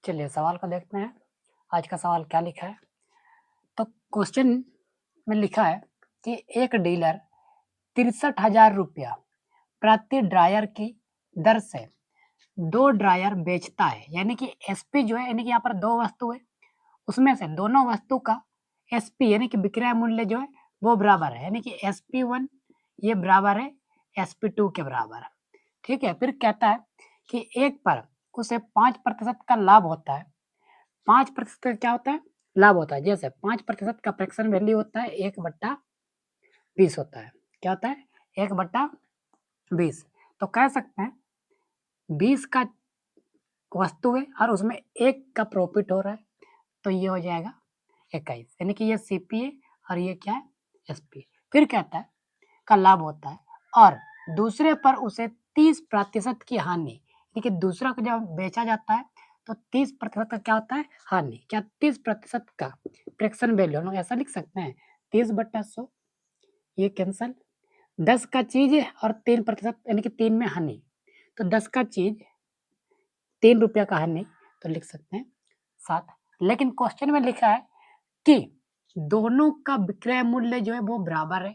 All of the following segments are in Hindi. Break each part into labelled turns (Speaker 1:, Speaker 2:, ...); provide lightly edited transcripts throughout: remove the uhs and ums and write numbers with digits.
Speaker 1: चलिए सवाल को देखते हैं। आज का सवाल क्या लिखा है? तो क्वेश्चन में लिखा है कि एक डीलर 63,000 रुपया प्रति ड्रायर की दर से 2 ड्रायर बेचता है। यानी कि एसपी जो है, यानी कि यहाँ पर 2 वस्तु है, उसमें से दोनों वस्तु का एसपी यानी कि विक्रय मूल्य जो है वो बराबर है। यानी कि SP1 ये बराबर है SP2 के बराबर। ठीक है, फिर कहता है कि एक पर उसे 5% का लाभ होता है। 5% का क्या होता है? लाभ होता है। जैसे 5% का फ्रैक्शन वैल्यू होता है 1/20 होता है। क्या होता है? 1/20। तो कह सकते हैं 20 का वस्तु है और उसमें 1 का प्रॉफिट हो रहा है, तो ये हो जाएगा 21। यानी कि ये सीपी है और ये क्या है? एसपी। फिर कहता है का लाभ होता है और दूसरे पर उसे 30% की हानि, यानी कि दूसरा को जब बेचा जाता है तो 30% का क्या होता है? हानि। क्या 30% का फ्रैक्शन वैल्यू हम लोग ऐसा लिख सकते हैं 30/100, ये कैंसल। 10 का चीज है और 3% यानी कि 3 में हानि, तो 10 का चीज 3 रुपया का हानि, तो लिख सकते हैं 7। लेकिन क्वेश्चन में लिखा है कि दोनों का विक्रय मूल्य जो है वो बराबर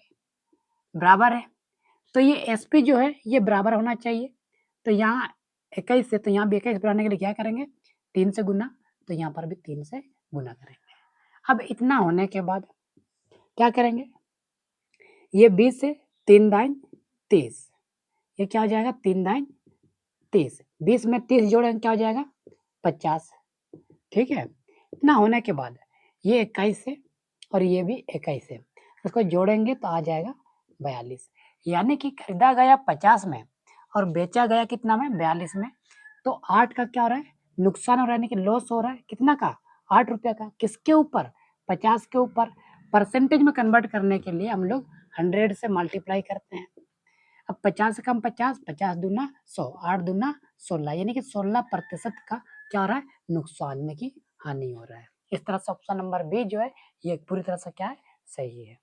Speaker 1: है। तो ये एसपी जो है ये बराबर होना चाहिए। तो यहाँ 21 से, तो यहाँ भी 21 बढ़ाने के लिए क्या करेंगे? 3 से गुना, तो यहाँ पर भी 3 से गुना करेंगे। अब इतना होने के बाद क्या करेंगे? ये 20 से 3 दाइन 30, ये क्या हो जाएगा? 3 दाइन 30, 20 में 30 जोड़ेंगे क्या हो जाएगा? 50। ठीक है, इतना होने के बाद ये 21 है और ये भी 21 है, इसको जोड़ेंगे तो आ जाएगा 42। यानी कि खरीदा गया 50 में और बेचा गया कितना में? 42 में। तो 8 का क्या हो रहा है? नुकसान हो रहा है, यानी कि लॉस हो रहा है। कितना का? 8 रुपया का। किसके ऊपर? 50 के ऊपर। परसेंटेज में कन्वर्ट करने के लिए हम लोग 100 से मल्टीप्लाई करते हैं। अब 50 से कम 50, 50 दूना 100, 8 दूना 16, यानी कि 16% का क्या हो रहा है? नुकसान, यानी कि हानि हो रहा है। इस तरह से ऑप्शन नंबर बी जो है ये पूरी तरह से क्या है? सही है।